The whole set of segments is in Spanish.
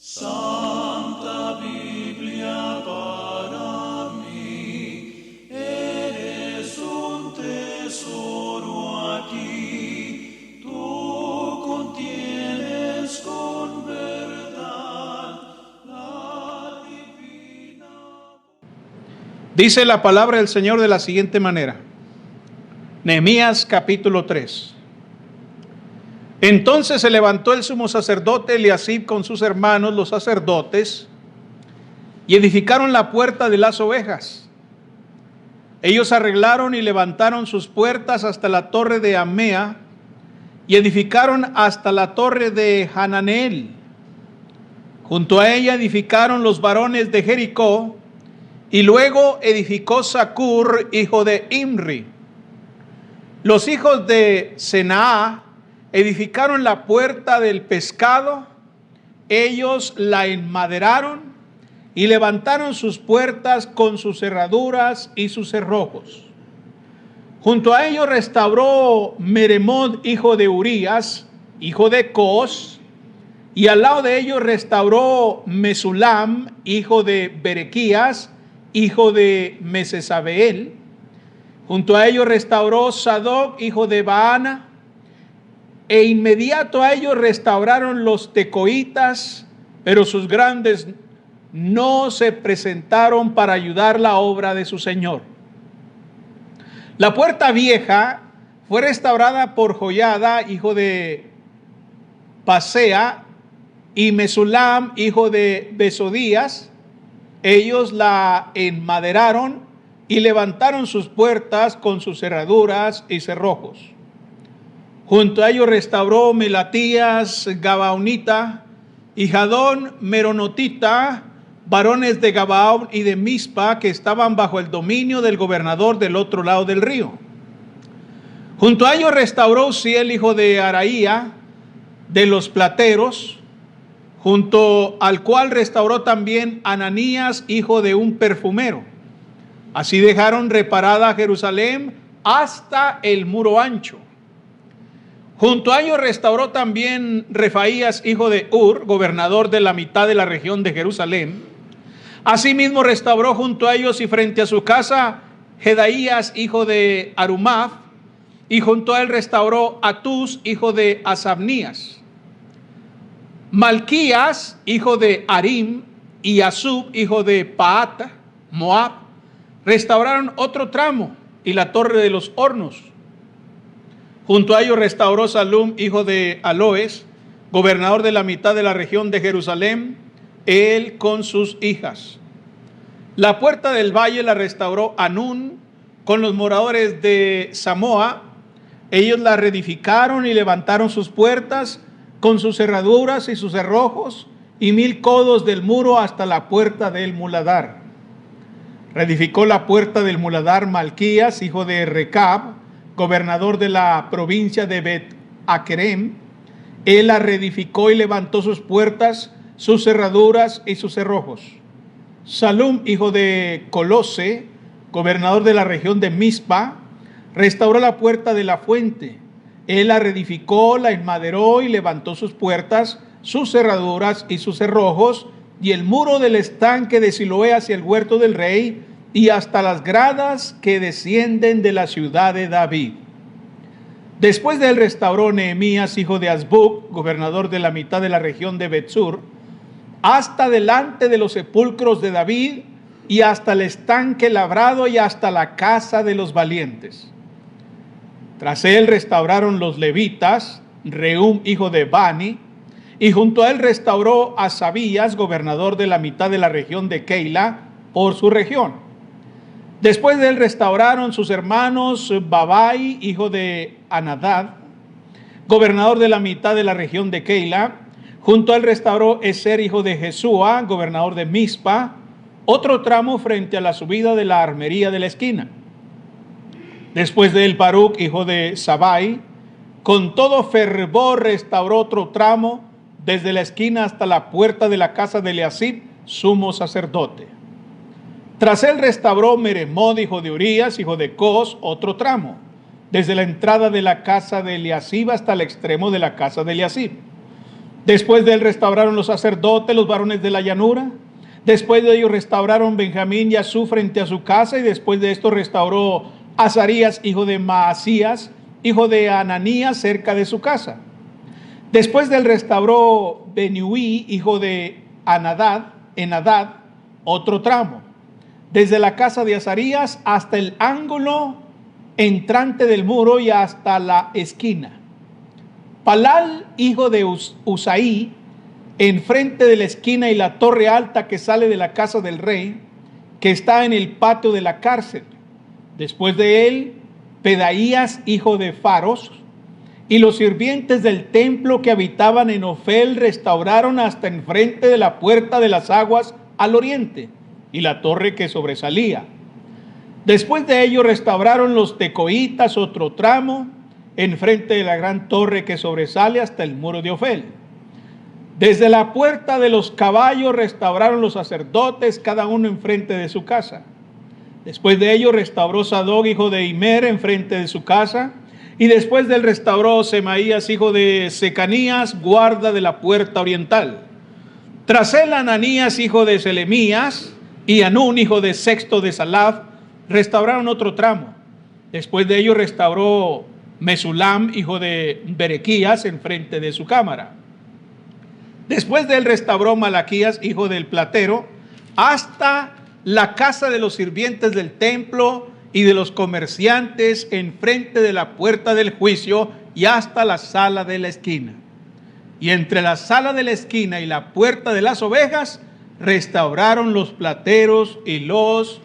Santa Biblia para mí, eres un tesoro aquí, tú contienes con verdad la divina. Dice la palabra del Señor de la siguiente manera. Nehemías capítulo 3. Entonces se levantó el sumo sacerdote Eliasib con sus hermanos los sacerdotes y edificaron la puerta de las ovejas. Ellos arreglaron y levantaron sus puertas hasta la torre de Amea y edificaron hasta la torre de Hananeel. Junto a ella edificaron los varones de Jericó, y luego edificó Zacur, hijo de Imri. Los hijos de Senaa edificaron la puerta del pescado, ellos la enmaderaron y levantaron sus puertas con sus cerraduras y sus cerrojos. Junto a ellos restauró Meremot, hijo de Urías, hijo de Cos, y al lado de ellos restauró Mesulam, hijo de Berequías, hijo de Mesesabeel. Junto a ellos restauró Sadoc, hijo de Baana, e inmediato a ellos restauraron los tecoitas, pero sus grandes no se presentaron para ayudar la obra de su señor. La puerta vieja fue restaurada por Joiada, hijo de Pasea, y Mesulam, hijo de Besodías. Ellos la enmaderaron y levantaron sus puertas con sus cerraduras y cerrojos. Junto a ellos restauró Melatías Gabaonita y Jadón Meronotita, varones de Gabaón y de Mizpa, que estaban bajo el dominio del gobernador del otro lado del río. Junto a ellos restauró Uziel, hijo de Araía, de los plateros, junto al cual restauró también Ananías, hijo de un perfumero. Así dejaron reparada Jerusalén hasta el muro ancho. Junto a ellos restauró también Refaías, hijo de Ur, gobernador de la mitad de la región de Jerusalén. Asimismo restauró junto a ellos y frente a su casa Jedaías, hijo de Arumaf, y junto a él restauró Atús, hijo de Asabnías. Malquías, hijo de Arim, y Asub, hijo de Paata, Moab, restauraron otro tramo y la torre de los hornos. Junto a ellos restauró Salum, hijo de Aloes, gobernador de la mitad de la región de Jerusalén, él con sus hijas. La puerta del valle la restauró Anún con los moradores de Samoa. Ellos la reedificaron y levantaron sus puertas con sus cerraduras y sus cerrojos, y 1000 codos del muro hasta la puerta del muladar. Reedificó la puerta del muladar Malquías, hijo de Recab, gobernador de la provincia de Bet-Akerem. Él la reedificó y levantó sus puertas, sus cerraduras y sus cerrojos. Salum, hijo de Colose, gobernador de la región de Mizpa, restauró la puerta de la fuente. Él la reedificó, la enmaderó y levantó sus puertas, sus cerraduras y sus cerrojos, y el muro del estanque de Siloé hacia el huerto del rey, y hasta las gradas que descienden de la ciudad de David. Después de él restauró Nehemías, hijo de Azbuc, gobernador de la mitad de la región de Betsur, hasta delante de los sepulcros de David, y hasta el estanque labrado, y hasta la casa de los valientes. Tras él restauraron los levitas, Reum, hijo de Bani, y junto a él restauró a Sabías, gobernador de la mitad de la región de Keila, por su región. Después de él restauraron sus hermanos Babai, hijo de Anadad, gobernador de la mitad de la región de Keila. Junto a él restauró Eser, hijo de Jesúa, gobernador de Mizpa, otro tramo frente a la subida de la armería de la esquina. Después de él Baruch, hijo de Sabai, con todo fervor restauró otro tramo desde la esquina hasta la puerta de la casa de Eliasib, sumo sacerdote. Tras él restauró Meremot, hijo de Urías, hijo de Cos, otro tramo, desde la entrada de la casa de Eliasib hasta el extremo de la casa de Eliasib. Después de él restauraron los sacerdotes, los varones de la llanura. Después de ellos restauraron Benjamín y Asú frente a su casa. Y después de esto restauró Azarías, hijo de Maasías, hijo de Ananías, cerca de su casa. Después de él restauró Beniuí, hijo de Enadad, otro tramo, desde la casa de Azarías hasta el ángulo entrante del muro y hasta la esquina. Palal, hijo de Usaí, enfrente de la esquina y la torre alta que sale de la casa del rey, que está en el patio de la cárcel. Después de él, Pedaías, hijo de Faros, y los sirvientes del templo que habitaban en Ofel restauraron hasta enfrente de la puerta de las aguas al oriente y la torre que sobresalía. Después de ello restauraron los tecoitas otro tramo enfrente de la gran torre que sobresale hasta el muro de Ofel. Desde la puerta de los caballos restauraron los sacerdotes, cada uno enfrente de su casa. Después de ello restauró Sadoc, hijo de Imer, enfrente de su casa. Y después del restauró Semaías, hijo de Secanías, guarda de la puerta oriental. Tras él Ananías, hijo de Selemías, y Anún, hijo de Sexto de Salaf, restauraron otro tramo. Después de ello restauró Mesulam, hijo de Berequías, enfrente de su cámara. Después de él restauró Malaquías, hijo del platero, hasta la casa de los sirvientes del templo y de los comerciantes enfrente de la puerta del juicio y hasta la sala de la esquina. Y entre la sala de la esquina y la puerta de las ovejas restauraron los plateros y los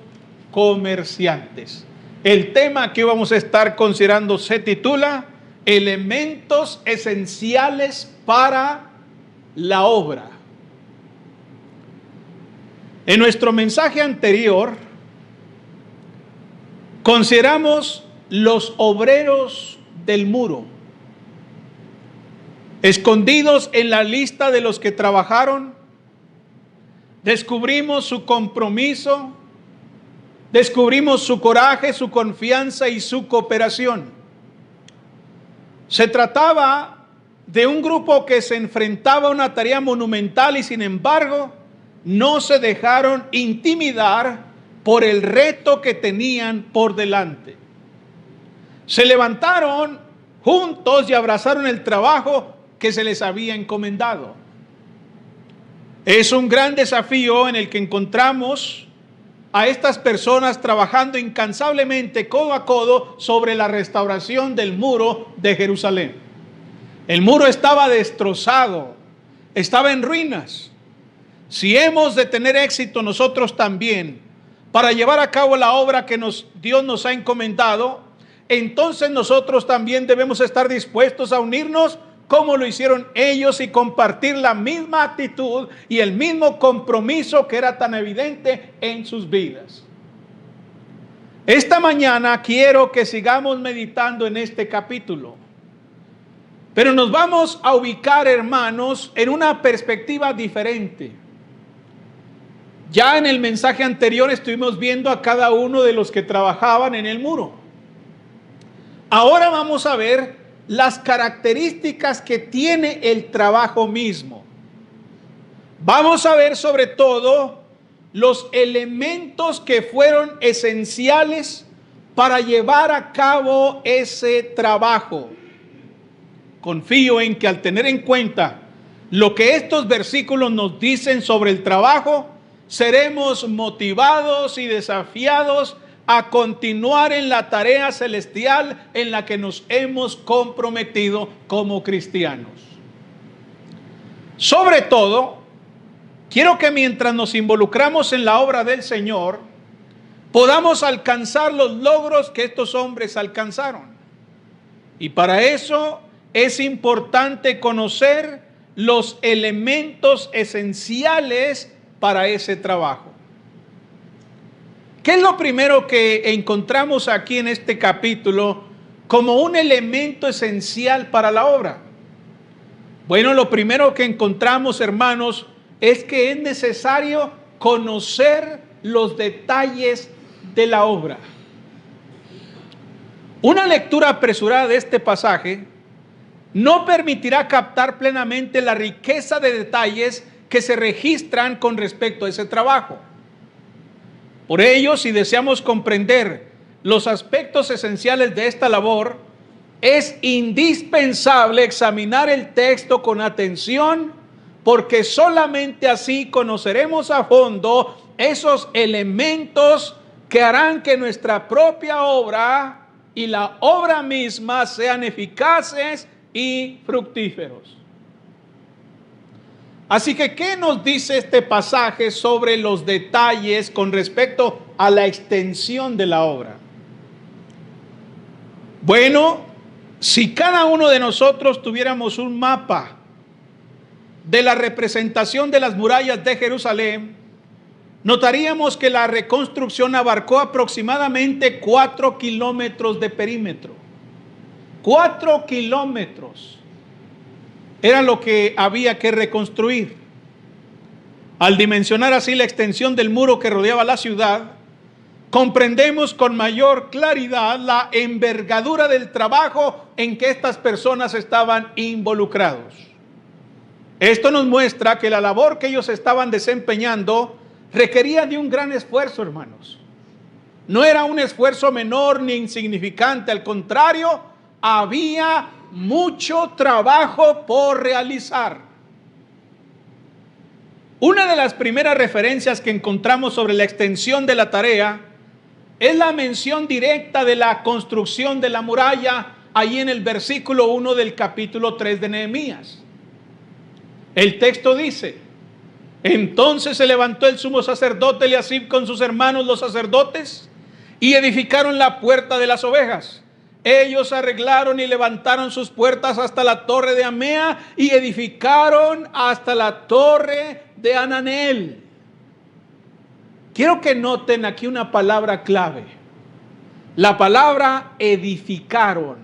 comerciantes. El tema que vamos a estar considerando se titula Elementos esenciales para la obra. En nuestro mensaje anterior consideramos los obreros del muro, escondidos en la lista de los que trabajaron. Descubrimos su compromiso, descubrimos su coraje, su confianza y su cooperación. Se trataba de un grupo que se enfrentaba a una tarea monumental y sin embargo no se dejaron intimidar por el reto que tenían por delante. Se levantaron juntos y abrazaron el trabajo que se les había encomendado. Es un gran desafío en el que encontramos a estas personas trabajando incansablemente codo a codo sobre la restauración del muro de Jerusalén. El muro estaba destrozado, estaba en ruinas. Si hemos de tener éxito nosotros también para llevar a cabo la obra que Dios nos ha encomendado, entonces nosotros también debemos estar dispuestos a unirnos como lo hicieron ellos y compartir la misma actitud y el mismo compromiso que era tan evidente en sus vidas. Esta mañana quiero que sigamos meditando en este capítulo, pero nos vamos a ubicar, hermanos, en una perspectiva diferente. Ya en el mensaje anterior estuvimos viendo a cada uno de los que trabajaban en el muro. Ahora vamos a ver las características que tiene el trabajo mismo. Vamos a ver sobre todo los elementos que fueron esenciales para llevar a cabo ese trabajo. Confío en que al tener en cuenta lo que estos versículos nos dicen sobre el trabajo, seremos motivados y desafiados a continuar en la tarea celestial en la que nos hemos comprometido como cristianos. Sobre todo, quiero que mientras nos involucramos en la obra del Señor, podamos alcanzar los logros que estos hombres alcanzaron. Y para eso es importante conocer los elementos esenciales para ese trabajo. ¿Qué es lo primero que encontramos aquí en este capítulo como un elemento esencial para la obra? Bueno, lo primero que encontramos, hermanos, es que es necesario conocer los detalles de la obra. Una lectura apresurada de este pasaje no permitirá captar plenamente la riqueza de detalles que se registran con respecto a ese trabajo. Por ello, si deseamos comprender los aspectos esenciales de esta labor, es indispensable examinar el texto con atención, porque solamente así conoceremos a fondo esos elementos que harán que nuestra propia obra y la obra misma sean eficaces y fructíferos. Así que, ¿qué nos dice este pasaje sobre los detalles con respecto a la extensión de la obra? Bueno, si cada uno de nosotros tuviéramos un mapa de la representación de las murallas de Jerusalén, notaríamos que la reconstrucción abarcó aproximadamente 4 kilómetros de perímetro. 4 kilómetros era lo que había que reconstruir. Al dimensionar así la extensión del muro que rodeaba la ciudad, comprendemos con mayor claridad la envergadura del trabajo en que estas personas estaban involucrados. Esto nos muestra que la labor que ellos estaban desempeñando requería de un gran esfuerzo, hermanos. No era un esfuerzo menor ni insignificante, al contrario, había mucho trabajo por realizar. Una de las primeras referencias que encontramos sobre la extensión de la tarea es la mención directa de la construcción de la muralla, ahí en el versículo 1 del capítulo 3 de Nehemías. El texto dice: entonces se levantó el sumo sacerdote Eliasib con sus hermanos los sacerdotes y edificaron la puerta de las ovejas. Ellos arreglaron y levantaron sus puertas hasta la torre de Amea y edificaron hasta la torre de Ananel. Quiero que noten aquí una palabra clave. La palabra edificaron.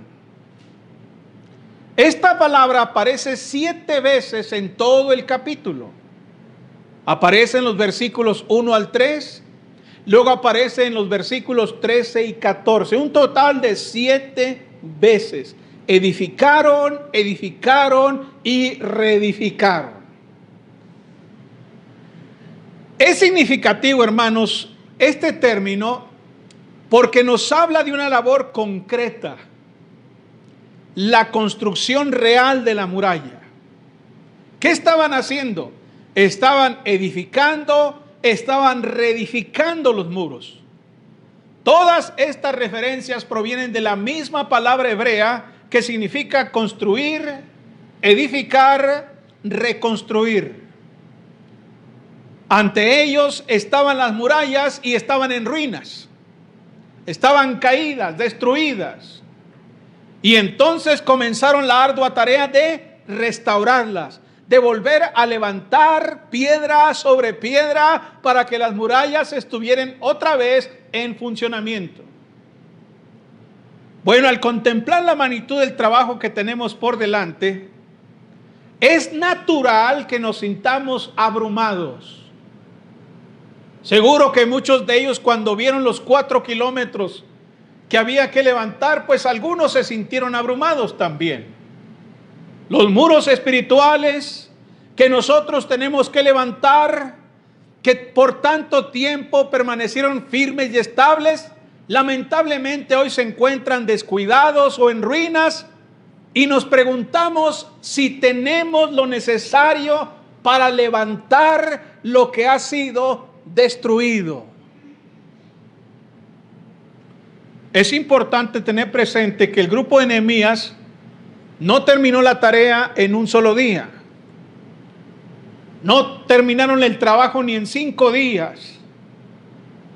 Esta palabra aparece 7 veces en todo el capítulo. Aparece en los versículos 1 al 3. Luego aparece en los versículos 13 y 14, un total de 7 veces. Edificaron, edificaron y reedificaron. Es significativo, hermanos, este término porque nos habla de una labor concreta, la construcción real de la muralla. ¿Qué estaban haciendo? Estaban edificando, estaban reedificando los muros. Todas estas referencias provienen de la misma palabra hebrea que significa construir, edificar, reconstruir. Ante ellos estaban las murallas y estaban en ruinas. Estaban caídas, destruidas. Y entonces comenzaron la ardua tarea de restaurarlas, de volver a levantar piedra sobre piedra para que las murallas estuvieran otra vez en funcionamiento. Bueno, al contemplar la magnitud del trabajo que tenemos por delante, es natural que nos sintamos abrumados. Seguro que muchos de ellos, cuando vieron los 4 kilómetros que había que levantar, pues algunos se sintieron abrumados también. Los muros espirituales que nosotros tenemos que levantar, que por tanto tiempo permanecieron firmes y estables, lamentablemente hoy se encuentran descuidados o en ruinas, y nos preguntamos si tenemos lo necesario para levantar lo que ha sido destruido. Es importante tener presente que el grupo de Nehemías no terminó la tarea en un solo día. No terminaron el trabajo ni en 5 días.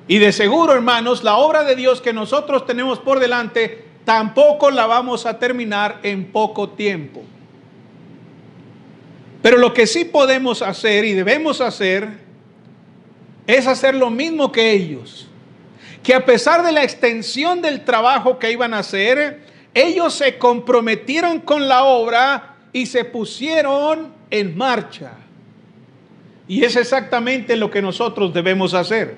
Y de seguro, hermanos, la obra de Dios que nosotros tenemos por delante tampoco la vamos a terminar en poco tiempo. Pero lo que sí podemos hacer y debemos hacer es hacer lo mismo que ellos. Que a pesar de la extensión del trabajo que iban a hacer, ellos se comprometieron con la obra y se pusieron en marcha. Y es exactamente lo que nosotros debemos hacer.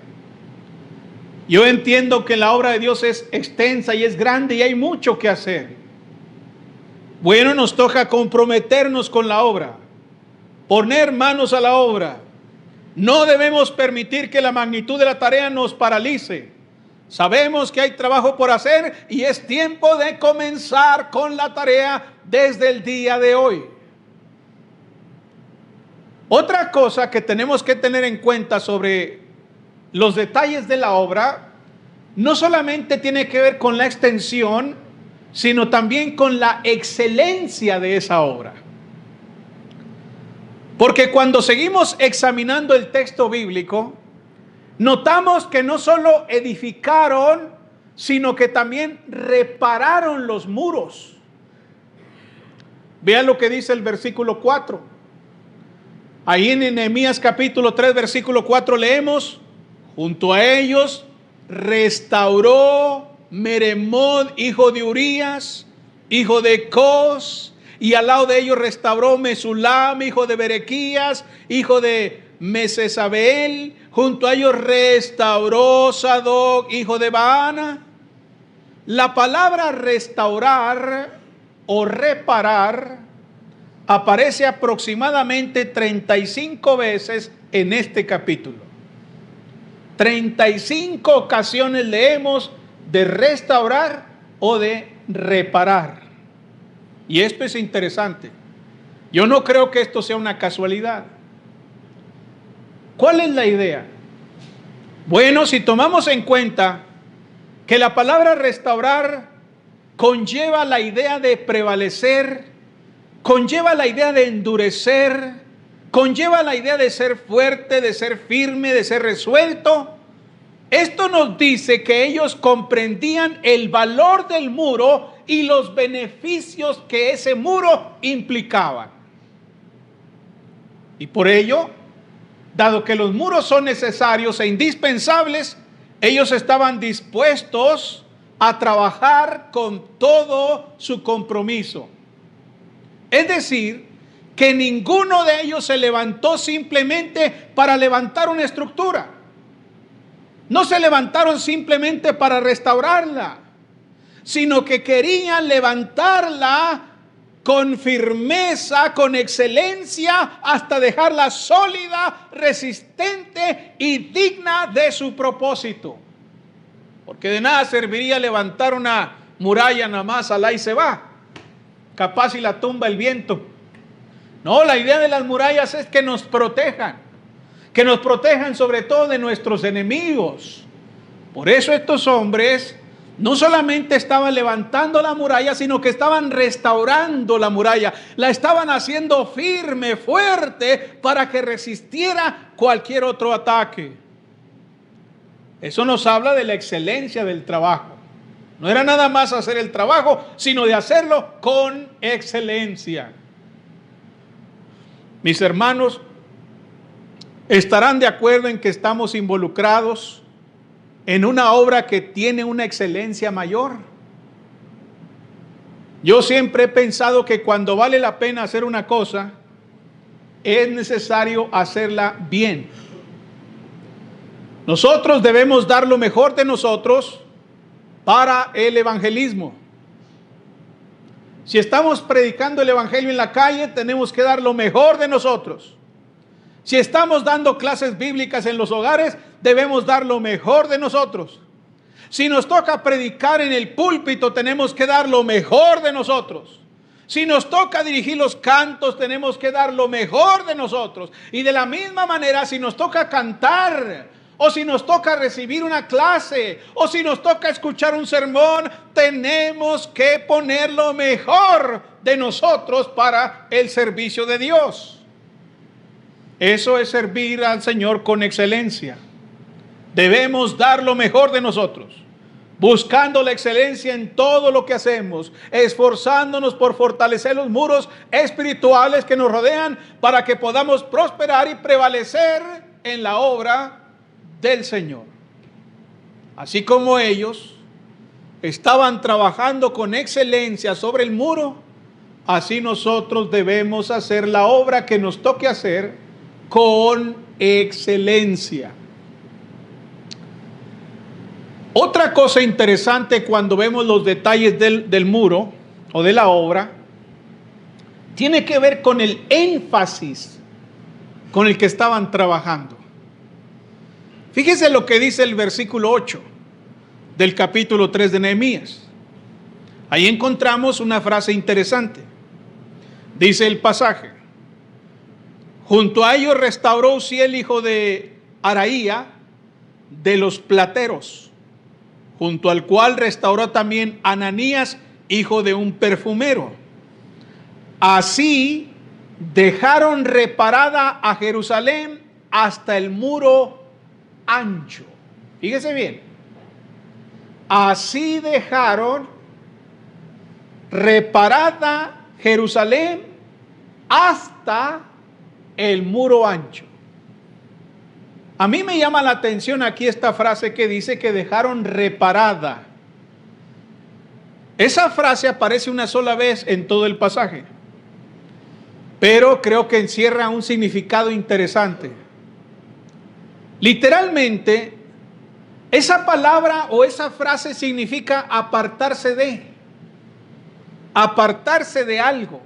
Yo entiendo que la obra de Dios es extensa y es grande y hay mucho que hacer. Bueno, nos toca comprometernos con la obra, poner manos a la obra. No debemos permitir que la magnitud de la tarea nos paralice. Sabemos que hay trabajo por hacer y es tiempo de comenzar con la tarea desde el día de hoy. Otra cosa que tenemos que tener en cuenta sobre los detalles de la obra, no solamente tiene que ver con la extensión, sino también con la excelencia de esa obra. Porque cuando seguimos examinando el texto bíblico, notamos que no solo edificaron, sino que también repararon los muros. Vean lo que dice el versículo 4. Ahí en Nehemías capítulo 3, versículo 4 leemos: junto a ellos restauró Meremot, hijo de Urías, hijo de Cos, y al lado de ellos restauró Mesulam, hijo de Berequías, hijo de Mesesabel. Junto a ellos restauró Sadoc, hijo de Baana. La palabra restaurar o reparar aparece aproximadamente 35 veces en este capítulo. 35 ocasiones leemos de restaurar o de reparar. Y esto es interesante. Yo no creo que esto sea una casualidad. ¿Cuál es la idea? Bueno, si tomamos en cuenta que la palabra restaurar conlleva la idea de prevalecer, conlleva la idea de endurecer, conlleva la idea de ser fuerte, de ser firme, de ser resuelto. Esto nos dice que ellos comprendían el valor del muro y los beneficios que ese muro implicaba. Y por ello, dado que los muros son necesarios e indispensables, ellos estaban dispuestos a trabajar con todo su compromiso. Es decir, que ninguno de ellos se levantó simplemente para levantar una estructura. No se levantaron simplemente para restaurarla, sino que querían levantarla con firmeza, con excelencia, hasta dejarla sólida, resistente y digna de su propósito. Porque de nada serviría levantar una muralla nada más, alá y se va. Capaz si la tumba el viento. No, la idea de las murallas es que nos protejan sobre todo de nuestros enemigos. Por eso estos hombres no solamente estaban levantando la muralla, sino que estaban restaurando la muralla, la estaban haciendo firme, fuerte, para que resistiera cualquier otro ataque. Eso nos habla de la excelencia del trabajo. No era nada más hacer el trabajo, sino de hacerlo con excelencia. Mis hermanos, ¿estarán de acuerdo en que estamos involucrados en una obra que tiene una excelencia mayor? Yo siempre he pensado que cuando vale la pena hacer una cosa, es necesario hacerla bien. Nosotros debemos dar lo mejor de nosotros para el evangelismo. Si estamos predicando el evangelio en la calle, tenemos que dar lo mejor de nosotros. Si estamos dando clases bíblicas en los hogares, debemos dar lo mejor de nosotros. Si nos toca predicar en el púlpito, tenemos que dar lo mejor de nosotros. Si nos toca dirigir los cantos, tenemos que dar lo mejor de nosotros. Y de la misma manera, si nos toca cantar, o si nos toca recibir una clase, o si nos toca escuchar un sermón, tenemos que poner lo mejor de nosotros para el servicio de Dios. Eso es servir al Señor con excelencia. Debemos dar lo mejor de nosotros, buscando la excelencia en todo lo que hacemos, esforzándonos por fortalecer los muros espirituales que nos rodean para que podamos prosperar y prevalecer en la obra del Señor. Así como ellos estaban trabajando con excelencia sobre el muro, así nosotros debemos hacer la obra que nos toque hacer con excelencia. Otra cosa interesante cuando vemos los detalles del muro o de la obra tiene que ver con el énfasis con el que estaban trabajando. Fíjese lo que dice el versículo 8 del capítulo 3 de Nehemías. Ahí encontramos una frase interesante. Dice el pasaje: junto a ellos restauró Uziel, hijo de Araía, de los plateros, junto al cual restauró también Ananías, hijo de un perfumero. Así dejaron reparada a Jerusalén hasta el muro ancho. Fíjese bien. Así dejaron reparada Jerusalén hasta el muro ancho. A mí me llama la atención aquí esta frase que dice que dejaron reparada. Esa frase aparece una sola vez en todo el pasaje, pero creo que encierra un significado interesante. Literalmente, esa palabra o esa frase significa apartarse de algo,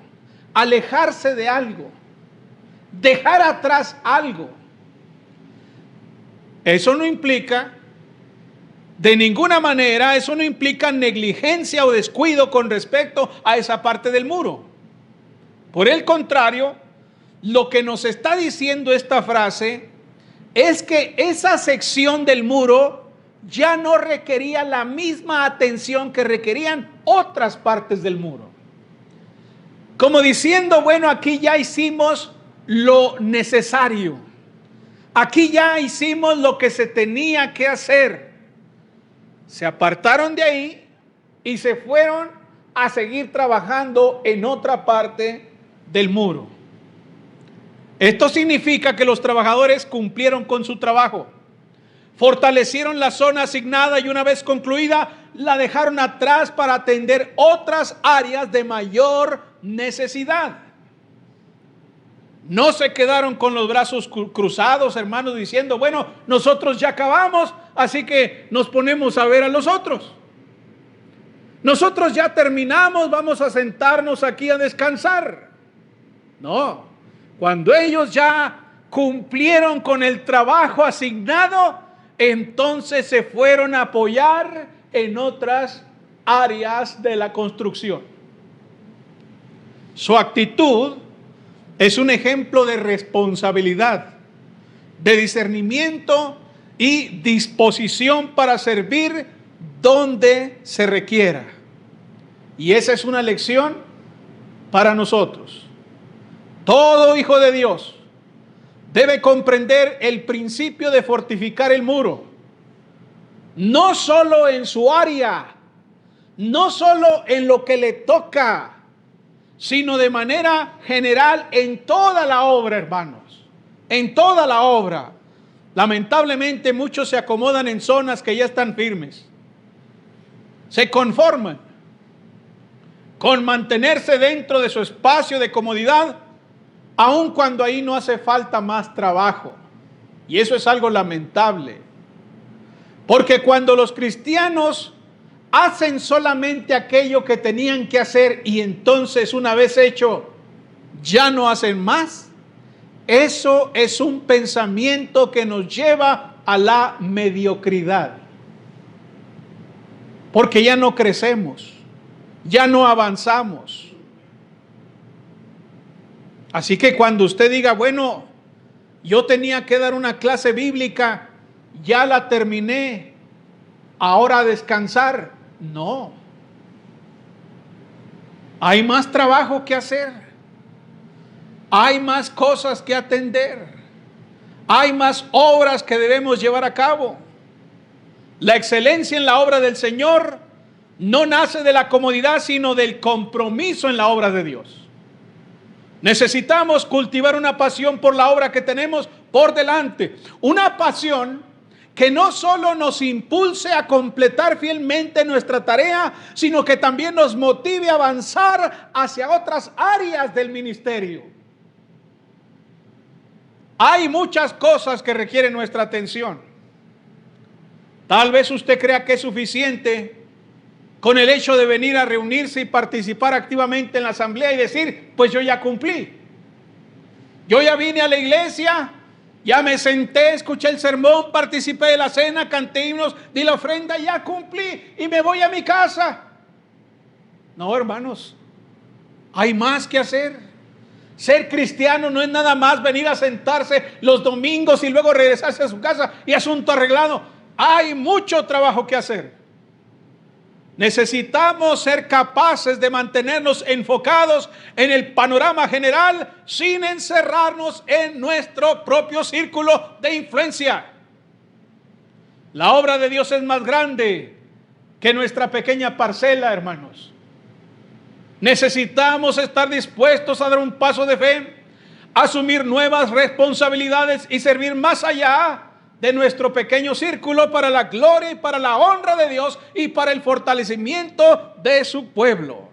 alejarse de algo, dejar atrás algo. Eso no implica, de ninguna manera, eso no implica negligencia o descuido con respecto a esa parte del muro. Por el contrario, lo que nos está diciendo esta frase es que esa sección del muro ya no requería la misma atención que requerían otras partes del muro. Como diciendo, bueno, aquí ya hicimos lo necesario. Aquí ya hicimos lo que se tenía que hacer. Se apartaron de ahí y se fueron a seguir trabajando en otra parte del muro. Esto significa que los trabajadores cumplieron con su trabajo, fortalecieron la zona asignada y una vez concluida la dejaron atrás para atender otras áreas de mayor necesidad. No se quedaron con los brazos cruzados, hermanos, diciendo, bueno, nosotros ya acabamos, así que nos ponemos a ver a los otros. Nosotros ya terminamos, vamos a sentarnos aquí a descansar. No, cuando ellos ya cumplieron con el trabajo asignado, entonces se fueron a apoyar en otras áreas de la construcción. Su actitud es un ejemplo de responsabilidad, de discernimiento y disposición para servir donde se requiera. Y esa es una lección para nosotros. Todo hijo de Dios debe comprender el principio de fortificar el muro, no solo en su área, no solo en lo que le toca, sino de manera general en toda la obra, hermanos, en toda la obra. Lamentablemente muchos se acomodan en zonas que ya están firmes, se conforman con mantenerse dentro de su espacio de comodidad, aun cuando ahí no hace falta más trabajo. Y eso es algo lamentable, porque cuando los cristianos hacen solamente aquello que tenían que hacer y entonces una vez hecho ya no hacen más, eso es un pensamiento que nos lleva a la mediocridad, porque ya no crecemos, ya no avanzamos. Así que cuando usted diga, bueno, yo tenía que dar una clase bíblica, ya la terminé, ahora a descansar. No. Hay más trabajo que hacer. Hay más cosas que atender. Hay más obras que debemos llevar a cabo. La excelencia en la obra del Señor no nace de la comodidad, sino del compromiso en la obra de Dios. Necesitamos cultivar una pasión por la obra que tenemos por delante. Una pasión que no solo nos impulse a completar fielmente nuestra tarea, sino que también nos motive a avanzar hacia otras áreas del ministerio. Hay muchas cosas que requieren nuestra atención. Tal vez usted crea que es suficiente con el hecho de venir a reunirse y participar activamente en la asamblea y decir, pues yo ya cumplí. Yo ya vine a la iglesia, ya me senté, escuché el sermón, participé de la cena, canté himnos, di la ofrenda, ya cumplí y me voy a mi casa. No, hermanos, hay más que hacer. Ser cristiano no es nada más venir a sentarse los domingos y luego regresarse a su casa y asunto arreglado. Hay mucho trabajo que hacer. Necesitamos ser capaces de mantenernos enfocados en el panorama general sin encerrarnos en nuestro propio círculo de influencia. La obra de Dios es más grande que nuestra pequeña parcela, hermanos. Necesitamos estar dispuestos a dar un paso de fe, asumir nuevas responsabilidades y servir más allá de nuestro pequeño círculo para la gloria y para la honra de Dios y para el fortalecimiento de su pueblo.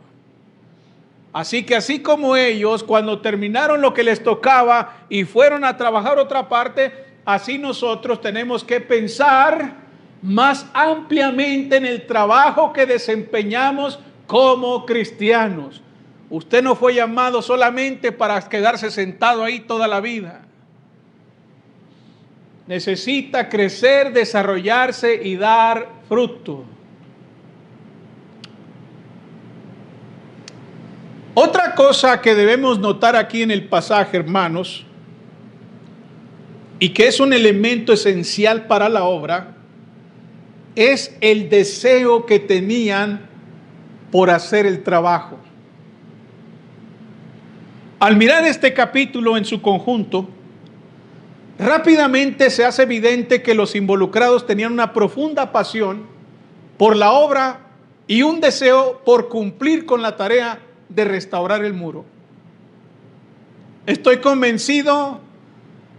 Así que así como ellos cuando terminaron lo que les tocaba y fueron a trabajar otra parte, así nosotros tenemos que pensar más ampliamente en el trabajo que desempeñamos como cristianos. Usted no fue llamado solamente para quedarse sentado ahí toda la vida. Necesita crecer, desarrollarse y dar fruto. Otra cosa que debemos notar aquí en el pasaje, hermanos, y que es un elemento esencial para la obra, es el deseo que tenían por hacer el trabajo. Al mirar este capítulo en su conjunto, rápidamente se hace evidente que los involucrados tenían una profunda pasión por la obra y un deseo por cumplir con la tarea de restaurar el muro. Estoy convencido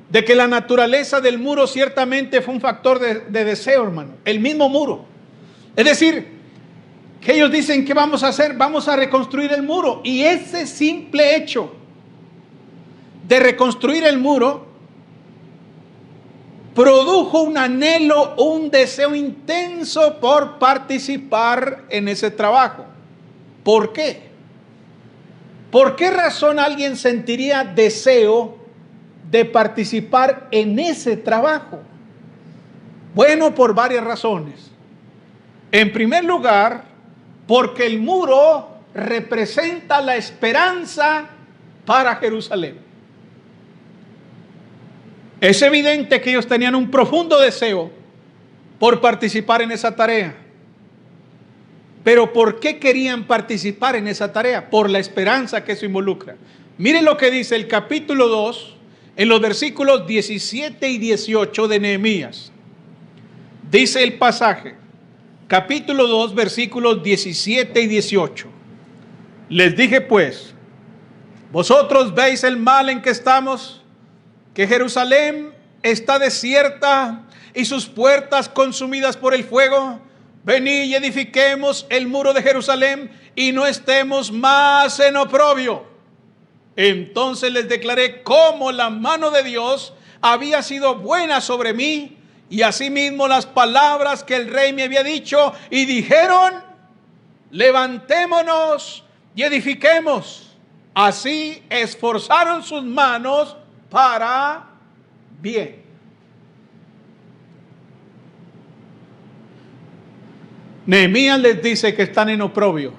de que la naturaleza del muro ciertamente fue un factor de deseo, hermano. El mismo muro. Es decir, que ellos dicen, ¿qué vamos a hacer? Vamos a reconstruir el muro. Y ese simple hecho de reconstruir el muro produjo un anhelo, un deseo intenso por participar en ese trabajo. ¿Por qué? ¿Por qué razón alguien sentiría deseo de participar en ese trabajo? Bueno, por varias razones. En primer lugar, porque el muro representa la esperanza para Jerusalén. Es evidente que ellos tenían un profundo deseo por participar en esa tarea. Pero ¿por qué querían participar en esa tarea? Por la esperanza que eso involucra. Miren lo que dice el capítulo 2, en los versículos 17 y 18 de Nehemías. Dice el pasaje, capítulo 2, versículos 17 y 18. Les dije pues, vosotros veis el mal en que estamos, que Jerusalén está desierta y sus puertas consumidas por el fuego. Venid y edifiquemos el muro de Jerusalén y no estemos más en oprobio. Entonces les declaré cómo la mano de Dios había sido buena sobre mí y asimismo las palabras que el rey me había dicho, y dijeron, levantémonos y edifiquemos. Así esforzaron sus manos para bien. Nehemías les dice que están en oprobio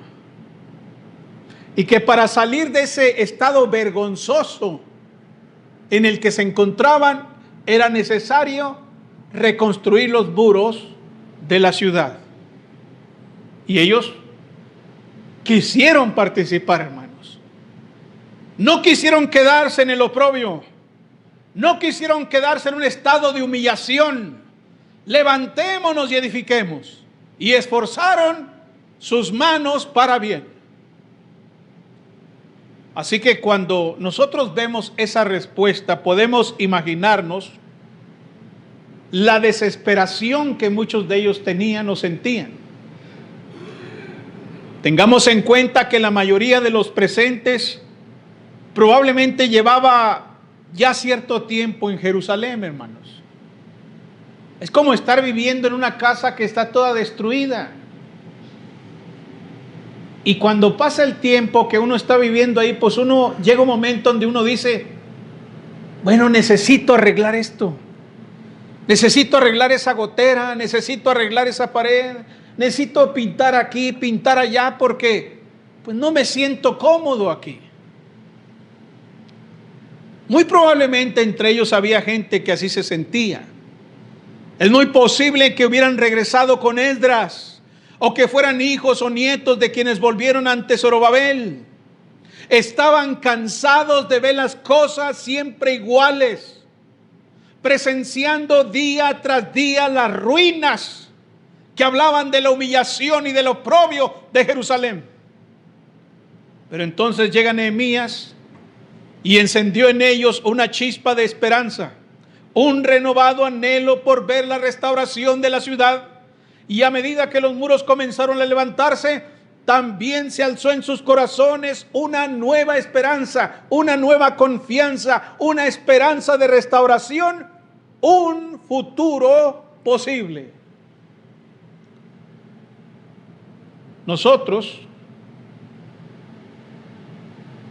y que para salir de ese estado vergonzoso en el que se encontraban era necesario reconstruir los muros de la ciudad. Y ellos quisieron participar, hermanos. No quisieron quedarse en el oprobio. No quisieron quedarse en un estado de humillación. Levantémonos y edifiquemos. Y esforzaron sus manos para bien. Así que cuando nosotros vemos esa respuesta, podemos imaginarnos la desesperación que muchos de ellos tenían o sentían. Tengamos en cuenta que la mayoría de los presentes probablemente llevaba ya cierto tiempo en Jerusalén, hermanos. Es como estar viviendo en una casa que está toda destruida. Y cuando pasa el tiempo que uno está viviendo ahí, pues uno llega un momento donde uno dice, bueno, necesito arreglar esto. Necesito arreglar esa gotera, necesito arreglar esa pared, necesito pintar aquí, pintar allá, porque pues no me siento cómodo aquí. Muy probablemente entre ellos había gente que así se sentía. Es muy posible que hubieran regresado con Esdras, o que fueran hijos o nietos de quienes volvieron ante Zorobabel. Estaban cansados de ver las cosas siempre iguales, presenciando día tras día las ruinas que hablaban de la humillación y del oprobio de Jerusalén. Pero entonces llega Nehemías y encendió en ellos una chispa de esperanza, un renovado anhelo por ver la restauración de la ciudad. Y a medida que los muros comenzaron a levantarse, también se alzó en sus corazones una nueva esperanza, una nueva confianza, una esperanza de restauración, un futuro posible. Nosotros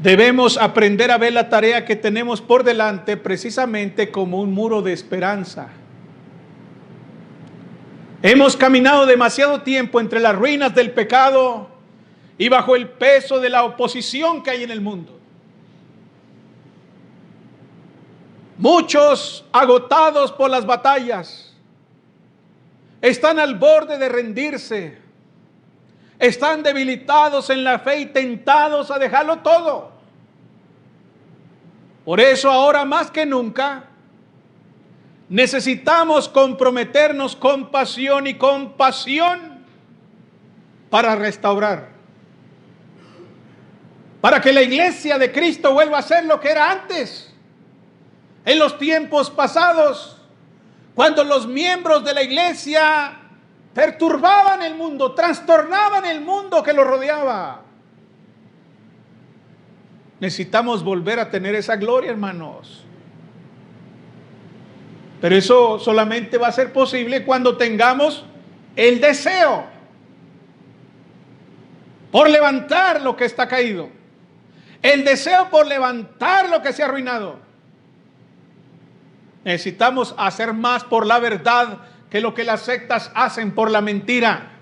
debemos aprender a ver la tarea que tenemos por delante precisamente como un muro de esperanza. Hemos caminado demasiado tiempo entre las ruinas del pecado y bajo el peso de la oposición que hay en el mundo. Muchos, agotados por las batallas, están al borde de rendirse, están debilitados en la fe y tentados a dejarlo todo. Por eso ahora más que nunca necesitamos comprometernos con pasión y compasión para restaurar, para que la iglesia de Cristo vuelva a ser lo que era antes, en los tiempos pasados, cuando los miembros de la iglesia perturbaban el mundo, trastornaban el mundo que los rodeaba. Necesitamos volver a tener esa gloria, hermanos. Pero eso solamente va a ser posible cuando tengamos el deseo por levantar lo que está caído, el deseo por levantar lo que se ha arruinado. Necesitamos hacer más por la verdad que lo que las sectas hacen por la mentira.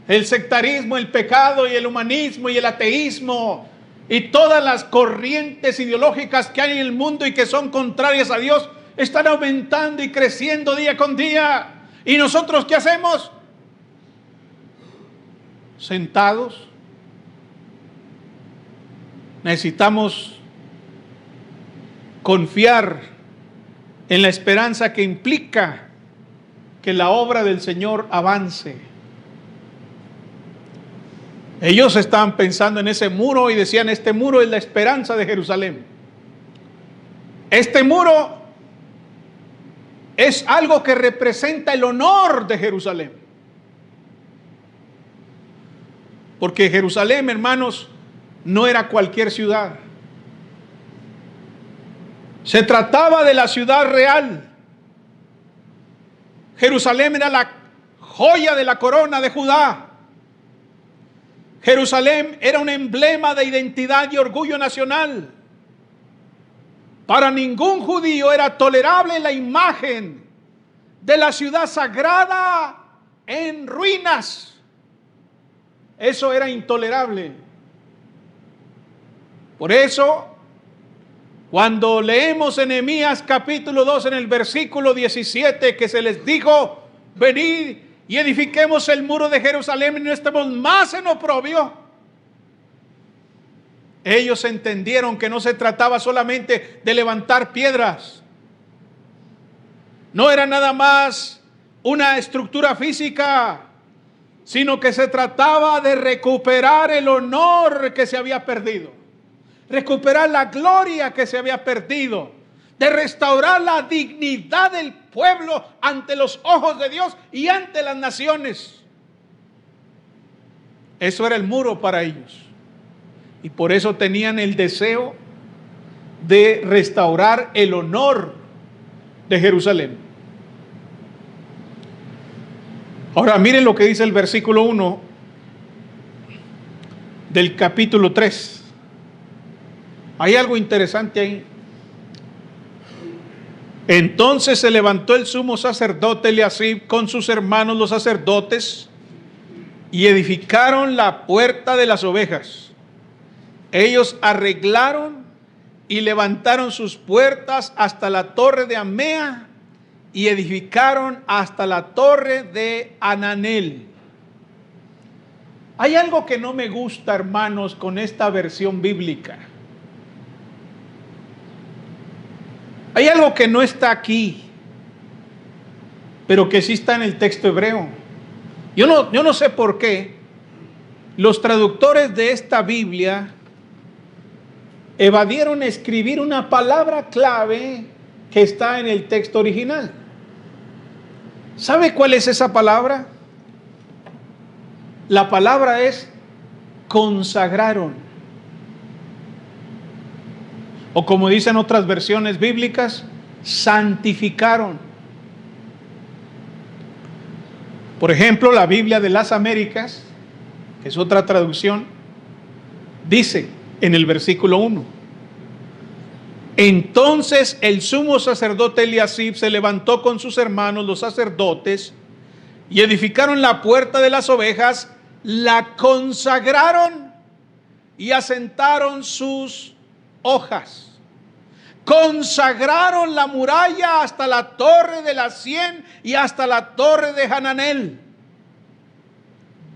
El sectarismo, el pecado y el humanismo y el ateísmo y todas las corrientes ideológicas que hay en el mundo y que son contrarias a Dios están aumentando y creciendo día con día. ¿Y nosotros qué hacemos? Sentados. Necesitamos confiar en la esperanza que implica que la obra del Señor avance. Ellos estaban pensando en ese muro y decían, este muro es la esperanza de Jerusalén. Este muro es algo que representa el honor de Jerusalén. Porque Jerusalén, hermanos, no era cualquier ciudad. Se trataba de la ciudad real. Jerusalén era la joya de la corona de Judá. Jerusalén era un emblema de identidad y orgullo nacional. Para ningún judío era tolerable la imagen de la ciudad sagrada en ruinas. Eso era intolerable. Por eso, cuando leemos en Nehemías capítulo 2 en el versículo 17 que se les dijo, venid y edifiquemos el muro de Jerusalén y no estemos más en oprobio. Ellos entendieron que no se trataba solamente de levantar piedras. No era nada más una estructura física, sino que se trataba de recuperar el honor que se había perdido, recuperar la gloria que se había perdido, de restaurar la dignidad del pueblo ante los ojos de Dios y ante las naciones. Eso era el muro para ellos. Y por eso tenían el deseo de restaurar el honor de Jerusalén. Ahora miren lo que dice el versículo 1 del capítulo 3. Hay algo interesante ahí. Entonces se levantó el sumo sacerdote Eliasib con sus hermanos los sacerdotes y edificaron la puerta de las ovejas. Ellos arreglaron y levantaron sus puertas hasta la torre de Amea y edificaron hasta la torre de Ananel. Hay algo que no me gusta, hermanos, con esta versión bíblica. Hay algo que no está aquí, pero que sí está en el texto hebreo. Yo no sé por qué los traductores de esta Biblia evadieron escribir una palabra clave que está en el texto original. ¿Sabe cuál es esa palabra? La palabra es consagraron. O como dicen otras versiones bíblicas, santificaron. Por ejemplo, la Biblia de las Américas, que es otra traducción, dice en el versículo 1: entonces el sumo sacerdote Eliasib se levantó con sus hermanos los sacerdotes y edificaron la puerta de las ovejas, la consagraron y asentaron sus hojas. Consagraron la muralla hasta la torre de las 100 y hasta la torre de Hananel.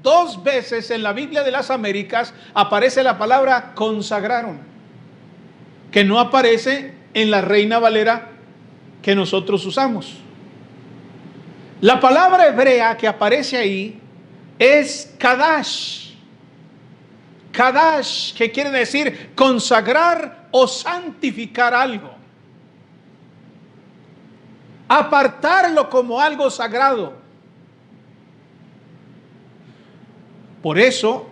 2 veces en la Biblia de las Américas aparece la palabra consagraron, que no aparece en la Reina Valera que nosotros usamos. La palabra hebrea que aparece ahí es kadash. Kadash, que quiere decir consagrar o santificar algo. Apartarlo como algo sagrado. Por eso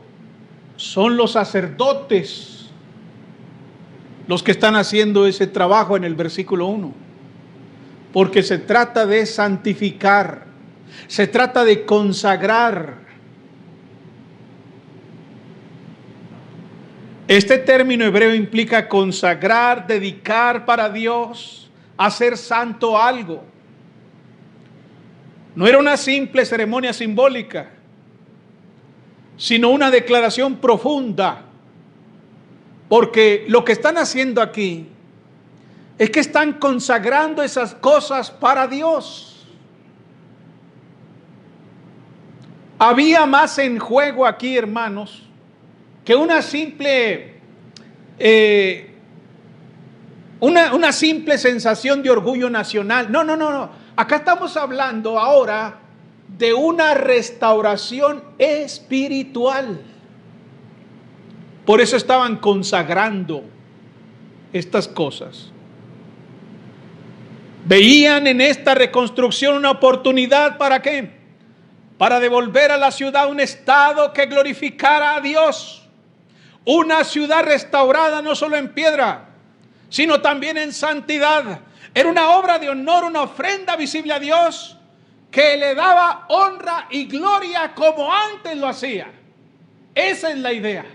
son los sacerdotes los que están haciendo ese trabajo en el versículo 1. Porque se trata de santificar, se trata de consagrar. Este término hebreo implica consagrar, dedicar para Dios, hacer santo algo. No era una simple ceremonia simbólica, sino una declaración profunda. Porque lo que están haciendo aquí es que están consagrando esas cosas para Dios. Había más en juego aquí, hermanos, que una simple una simple sensación de orgullo nacional. No. Acá estamos hablando ahora de una restauración espiritual. Por eso estaban consagrando estas cosas. Veían en esta reconstrucción una oportunidad, ¿para qué? Para devolver a la ciudad un estado que glorificara a Dios. Una ciudad restaurada no solo en piedra, sino también en santidad. Era una obra de honor, una ofrenda visible a Dios que le daba honra y gloria como antes lo hacía. Esa es la idea.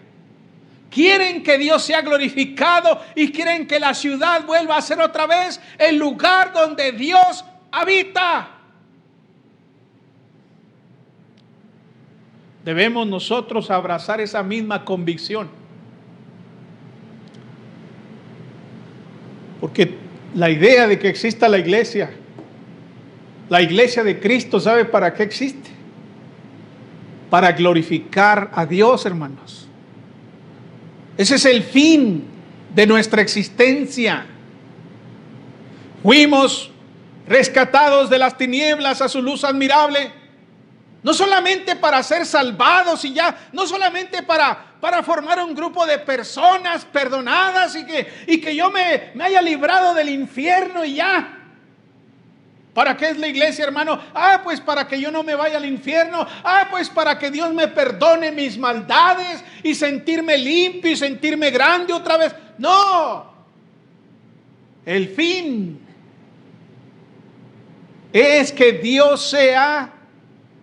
Quieren que Dios sea glorificado y quieren que la ciudad vuelva a ser otra vez el lugar donde Dios habita. Debemos nosotros abrazar esa misma convicción. Porque la idea de que exista la iglesia de Cristo, ¿sabe para qué existe? Para glorificar a Dios, hermanos. Ese es el fin de nuestra existencia. Fuimos rescatados de las tinieblas a su luz admirable. No solamente para ser salvados y ya, no solamente para formar un grupo de personas perdonadas y que yo me haya librado del infierno y ya. ¿Para qué es la iglesia, hermano? Pues para que yo no me vaya al infierno. Pues para que Dios me perdone mis maldades y sentirme limpio y sentirme grande otra vez. No. El fin es que Dios sea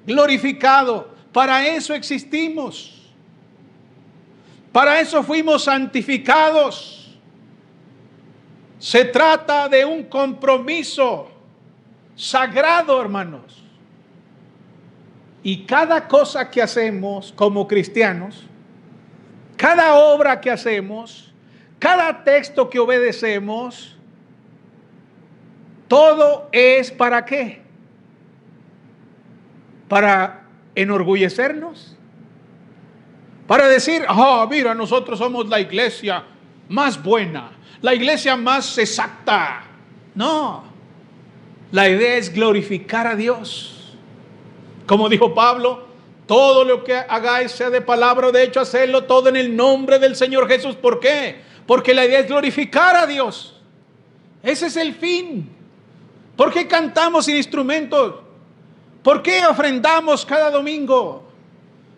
glorificado. Para eso existimos. Para eso fuimos santificados. Se trata de un compromiso sagrado, hermanos. Y cada cosa que hacemos como cristianos, cada obra que hacemos, cada texto que obedecemos, todo es ¿para qué? Para enorgullecernos. Para decir, mira, nosotros somos la iglesia más buena, la iglesia más exacta. No, la idea es glorificar a Dios. Como dijo Pablo, todo lo que hagáis, sea de palabra o de hecho, hacerlo todo en el nombre del Señor Jesús. ¿Por qué? Porque la idea es glorificar a Dios. Ese es el fin. ¿Por qué cantamos sin instrumentos? ¿Por qué ofrendamos cada domingo?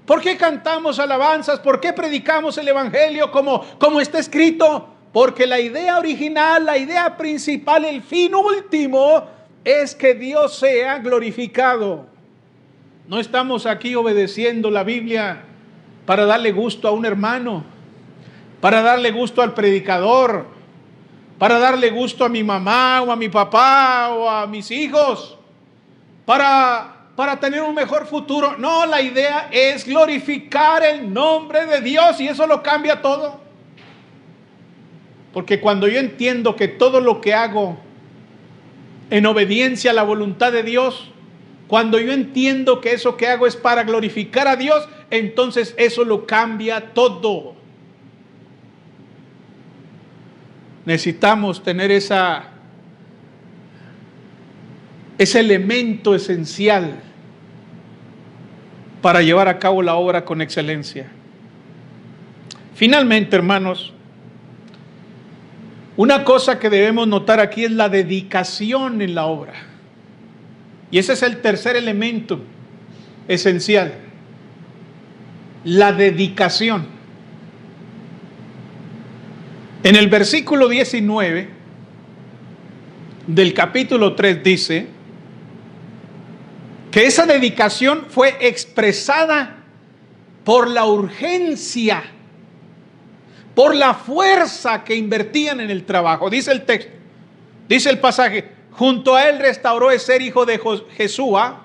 ¿Por qué cantamos alabanzas? ¿Por qué predicamos el evangelio como está escrito? Porque la idea original, la idea principal, el fin último es que Dios sea glorificado. No estamos aquí obedeciendo la Biblia para darle gusto a un hermano, para darle gusto al predicador, para darle gusto a mi mamá o a mi papá o a mis hijos, para tener un mejor futuro. No, la idea es glorificar el nombre de Dios y eso lo cambia todo. Porque cuando yo entiendo que todo lo que hago en obediencia a la voluntad de Dios, cuando yo entiendo que eso que hago es para glorificar a Dios, entonces eso lo cambia todo. Necesitamos tener ese elemento esencial para llevar a cabo la obra con excelencia. Finalmente, hermanos, una cosa que debemos notar aquí es la dedicación en la obra. Y ese es el tercer elemento esencial, la dedicación. En el versículo 19 del capítulo 3 dice que esa dedicación fue expresada por la urgencia, por la fuerza que invertían en el trabajo. Dice el texto, dice el pasaje, junto a él restauró Ezer, hijo de Jesúa,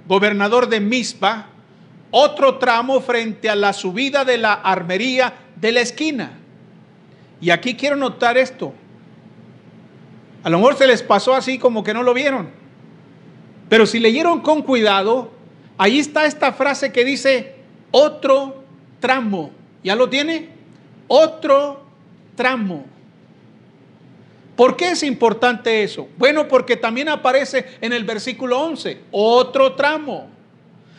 gobernador de Mizpa, otro tramo frente a la subida de la armería de la esquina. Y aquí quiero notar esto. A lo mejor se les pasó así como que no lo vieron. Pero si leyeron con cuidado, ahí está esta frase que dice otro tramo. ¿Ya lo tiene? Otro tramo. ¿Por qué es importante eso? Bueno, porque también aparece en el versículo 11, otro tramo.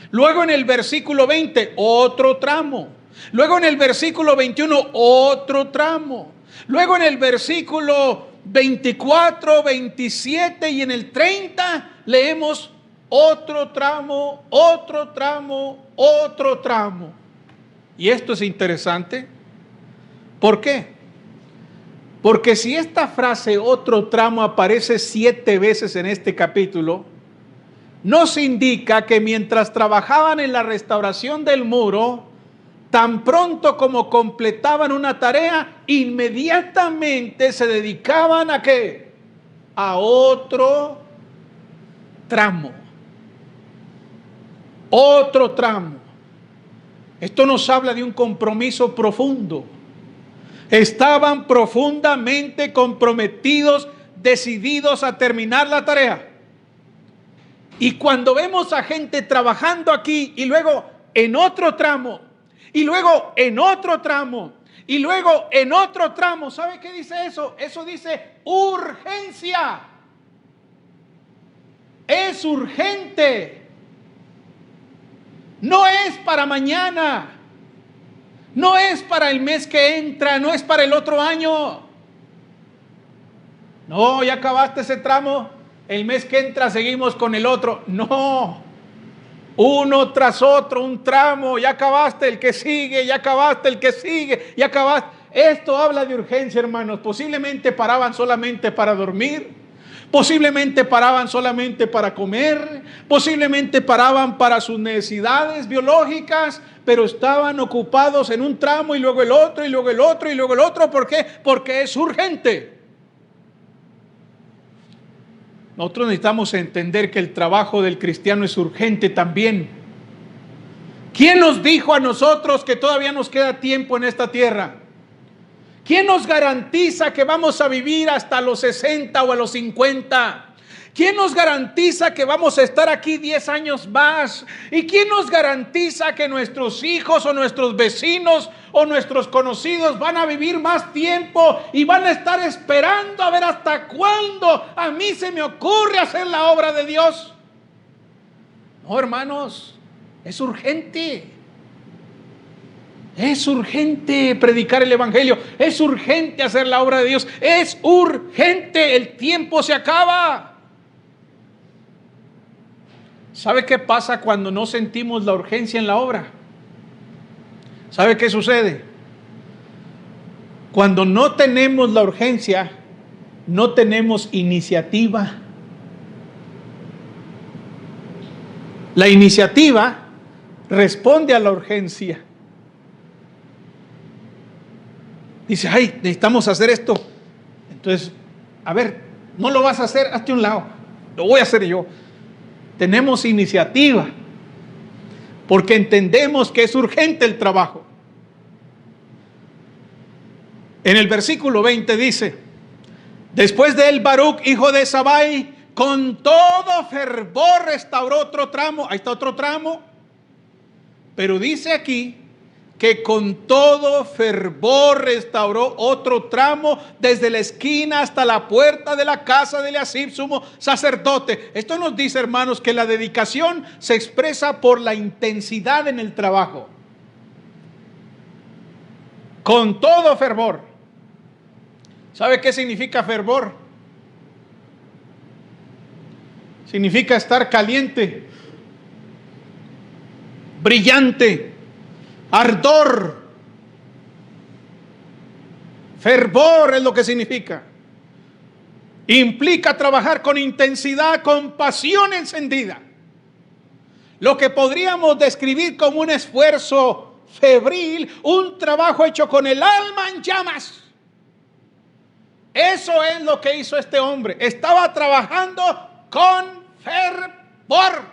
Luego en el versículo 20, otro tramo. Luego en el versículo 21, otro tramo. Luego en el versículo 24, 27 y en el 30 leemos otro tramo, otro tramo, otro tramo. Y esto es interesante. ¿Por qué? Porque si esta frase otro tramo aparece 7 veces en este capítulo, nos indica que mientras trabajaban en la restauración del muro, tan pronto como completaban una tarea, inmediatamente se dedicaban ¿a qué? A otro tramo. Otro tramo. Esto nos habla de un compromiso profundo. Estaban profundamente comprometidos, decididos a terminar la tarea. Y cuando vemos a gente trabajando aquí y luego en otro tramo, y luego en otro tramo, y luego en otro tramo, ¿sabe qué dice eso? Eso dice urgencia. Es urgente. No es para mañana. No es para el mes que entra, no es para el otro año. No, ya acabaste ese tramo, el mes que entra seguimos con el otro. No, uno tras otro, un tramo, ya acabaste el que sigue, ya acabaste el que sigue, ya acabaste. Esto habla de urgencia, hermanos. Posiblemente paraban solamente para dormir, Posiblemente paraban solamente para comer, posiblemente paraban para sus necesidades biológicas, pero estaban ocupados en un tramo y luego el otro, y luego el otro, y luego el otro. ¿Por qué? Porque es urgente. Nosotros necesitamos entender que el trabajo del cristiano es urgente también. ¿Quién nos dijo a nosotros que todavía nos queda tiempo en esta tierra? ¿Quién nos garantiza que vamos a vivir hasta los 60 o a los 50? ¿Quién nos garantiza que vamos a estar aquí 10 años más? ¿Y quién nos garantiza que nuestros hijos o nuestros vecinos o nuestros conocidos van a vivir más tiempo y van a estar esperando a ver hasta cuándo a mí se me ocurre hacer la obra de Dios? No, hermanos, es urgente. Es urgente predicar el evangelio, es urgente hacer la obra de Dios, es urgente, el tiempo se acaba. ¿Sabe qué pasa cuando no sentimos la urgencia en la obra? ¿Sabe qué sucede? Cuando no tenemos la urgencia, no tenemos iniciativa. La iniciativa responde a la urgencia. Dice, ay, necesitamos hacer esto. Entonces, a ver, no lo vas a hacer, hazte a un lado. Lo voy a hacer yo. Tenemos iniciativa. Porque entendemos que es urgente el trabajo. En el versículo 20 dice, después de él Baruc, hijo de Zabai, con todo fervor restauró otro tramo. Ahí está otro tramo. Pero dice aquí, que con todo fervor restauró otro tramo desde la esquina hasta la puerta de la casa de Eliasib, sumo sacerdote. Esto nos dice, hermanos, que la dedicación se expresa por la intensidad en el trabajo. Con todo fervor. ¿Sabe qué significa fervor? Significa estar caliente, brillante, ardor, fervor es lo que significa. Implica trabajar con intensidad, con pasión encendida. Lo que podríamos describir como un esfuerzo febril, un trabajo hecho con el alma en llamas. Eso es lo que hizo este hombre. Estaba trabajando con fervor.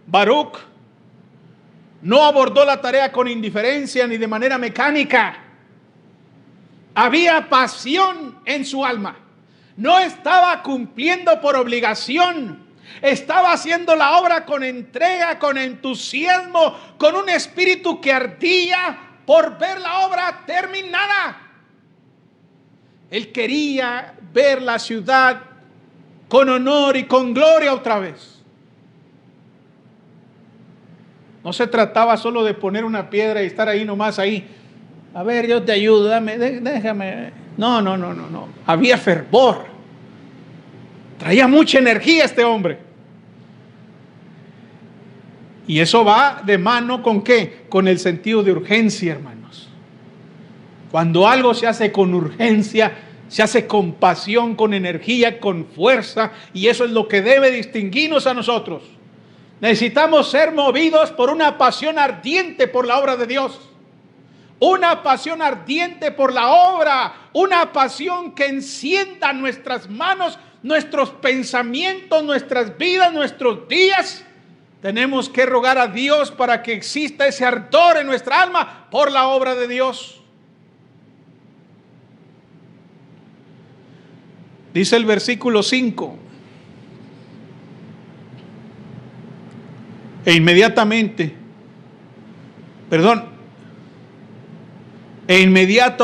Baruc no abordó la tarea con indiferencia ni de manera mecánica. Había pasión en su alma. No estaba cumpliendo por obligación. Estaba haciendo la obra con entrega, con entusiasmo, con un espíritu que ardía por ver la obra terminada. Él quería ver la ciudad con honor y con gloria otra vez. No se trataba solo de poner una piedra y estar ahí nomás ahí. A ver, yo te ayudo, déjame. No. Había fervor. Traía mucha energía este hombre. Y eso va de mano ¿con qué? Con el sentido de urgencia, hermanos. Cuando algo se hace con urgencia, se hace con pasión, con energía, con fuerza. Y eso es lo que debe distinguirnos a nosotros. Necesitamos ser movidos por una pasión ardiente por la obra de Dios. Una pasión ardiente por la obra. Una pasión que encienda nuestras manos, nuestros pensamientos, nuestras vidas, nuestros días. Tenemos que rogar a Dios para que exista ese ardor en nuestra alma por la obra de Dios. Dice el versículo 5. E inmediato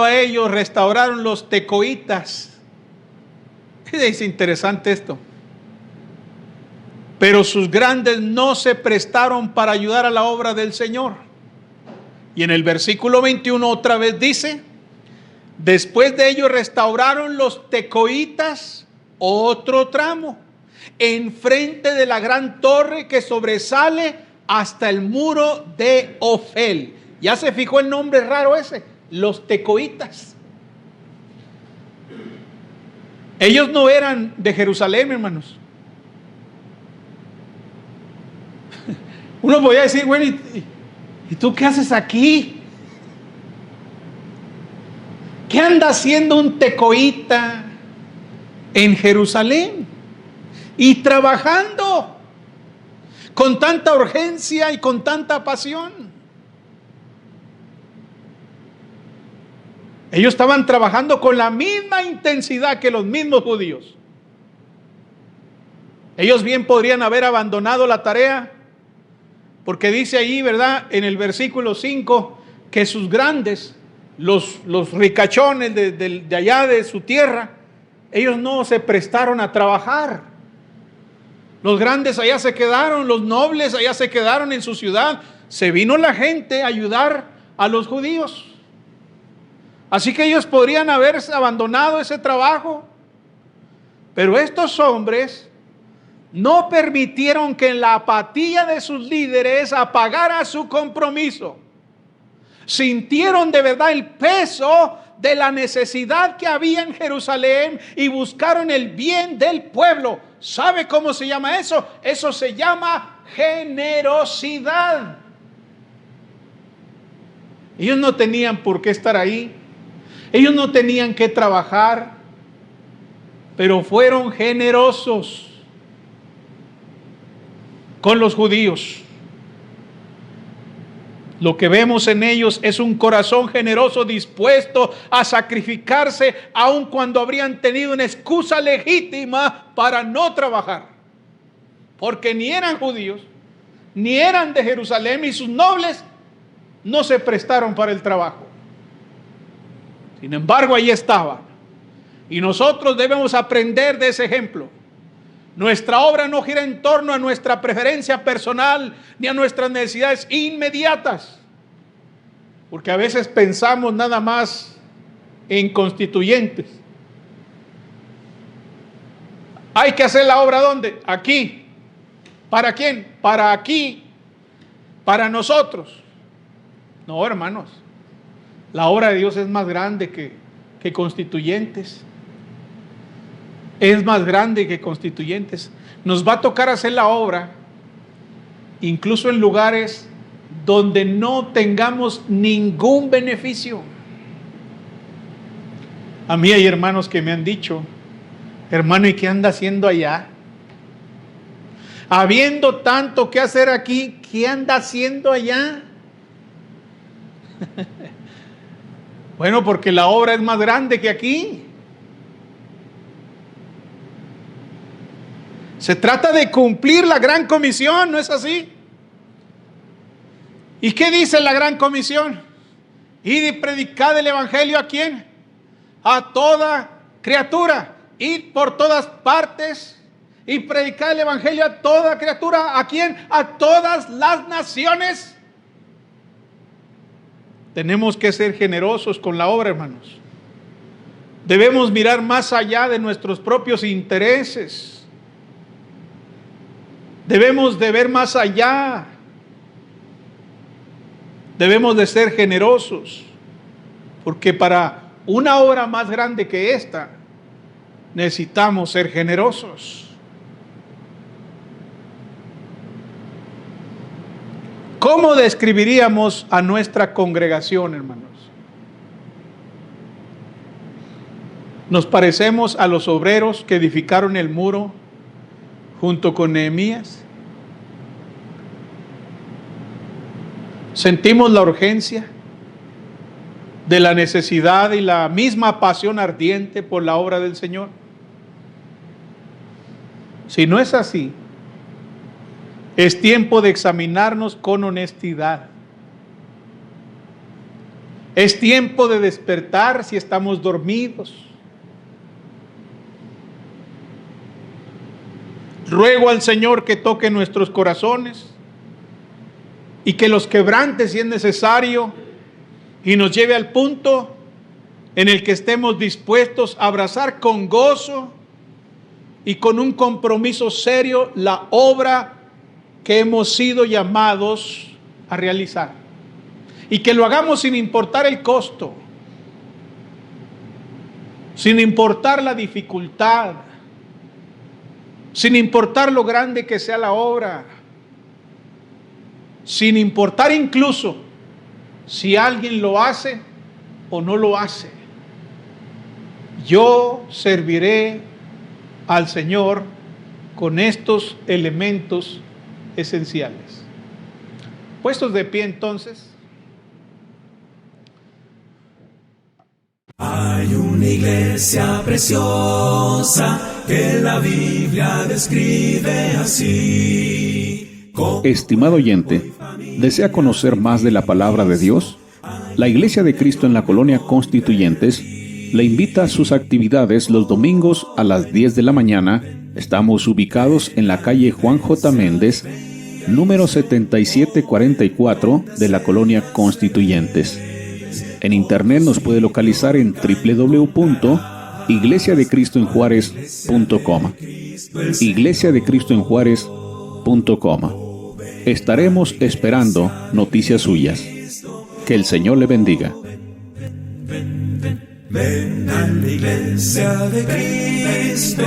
a ellos restauraron los tecoitas. Es interesante esto. Pero sus grandes no se prestaron para ayudar a la obra del Señor. Y en el versículo 21 otra vez dice, después de ellos restauraron los tecoitas otro tramo, enfrente de la gran torre que sobresale hasta el muro de Ofel. ¿Ya se fijó el nombre raro ese? Los tecoitas. Ellos no eran de Jerusalén, hermanos. Uno podría decir, bueno, ¿y tú qué haces aquí? ¿Qué anda haciendo un tecoíta en Jerusalén? Y trabajando con tanta urgencia y con tanta pasión. Ellos estaban trabajando con la misma intensidad que los mismos judíos. Ellos bien podrían haber abandonado la tarea, porque dice ahí, ¿verdad?, en el versículo 5, que sus grandes, los ricachones de allá de su tierra, ellos no se prestaron a trabajar. Los grandes allá se quedaron, los nobles allá se quedaron en su ciudad. Se vino la gente a ayudar a los judíos. Así que ellos podrían haber abandonado ese trabajo. Pero estos hombres no permitieron que la apatía de sus líderes apagara su compromiso. Sintieron de verdad el peso de la necesidad que había en Jerusalén y buscaron el bien del pueblo. ¿Sabe cómo se llama eso? Eso se llama generosidad. Ellos no tenían por qué estar ahí. Ellos no tenían que trabajar, pero fueron generosos con los judíos. Lo que vemos en ellos es un corazón generoso dispuesto a sacrificarse aun cuando habrían tenido una excusa legítima para no trabajar. Porque ni eran judíos, ni eran de Jerusalén, y sus nobles no se prestaron para el trabajo. Sin embargo, ahí estaban. Y nosotros debemos aprender de ese ejemplo. Nuestra obra no gira en torno a nuestra preferencia personal ni a nuestras necesidades inmediatas, porque a veces pensamos nada más en constituyentes. Hay que hacer la obra ¿dónde? Aquí. ¿Para quién? Para aquí, para nosotros. No, hermanos, la obra de Dios es más grande que constituyentes. Es más grande que constituyentes. Nos va a tocar hacer la obra incluso en lugares donde no tengamos ningún beneficio. A mí hay hermanos que me han dicho, hermano, ¿y qué anda haciendo allá? Habiendo tanto que hacer aquí, ¿qué anda haciendo allá? Bueno, porque la obra es más grande que aquí. Se trata de cumplir la gran comisión, ¿no es así? ¿Y qué dice la gran comisión? Id y predicad el evangelio ¿a quién? A toda criatura. Id por todas partes y predicad el evangelio a toda criatura. ¿A quién? A todas las naciones. Tenemos que ser generosos con la obra, hermanos. Debemos mirar más allá de nuestros propios intereses. Debemos de ver más allá. Debemos de ser generosos, porque para una obra más grande que esta, necesitamos ser generosos. ¿Cómo describiríamos a nuestra congregación, hermanos? ¿Nos parecemos a los obreros que edificaron el muro junto con Nehemías? ¿Sentimos la urgencia de la necesidad y la misma pasión ardiente por la obra del Señor? Si no es así, es tiempo de examinarnos con honestidad. Es tiempo de despertar si estamos dormidos. Ruego al Señor que toque nuestros corazones y que los quebrante si es necesario y nos lleve al punto en el que estemos dispuestos a abrazar con gozo y con un compromiso serio la obra que hemos sido llamados a realizar, y que lo hagamos sin importar el costo. sin importar la dificultad, sin importar lo grande que sea la obra, sin importar incluso si alguien lo hace o no lo hace. Yo serviré al Señor con estos elementos esenciales. Puestos de pie entonces. Hay una iglesia preciosa que la Biblia describe así. Estimado oyente, ¿desea conocer más de la palabra de Dios? La Iglesia de Cristo en la Colonia Constituyentes le invita a sus actividades los domingos a las 10 de la mañana. Estamos ubicados en la calle Juan J. Méndez, número 7744 de la Colonia Constituyentes. En internet nos puede localizar en www.iglesiadecristoenjuarez.com. iglesiadecristoenjuarez.com. Estaremos esperando noticias suyas. Que el Señor le bendiga. Ven a la iglesia de Cristo,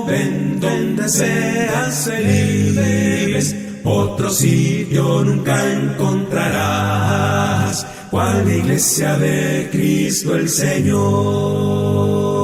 ven donde seas feliz. Otro sitio nunca encontrarás, cual la iglesia de Cristo el Señor.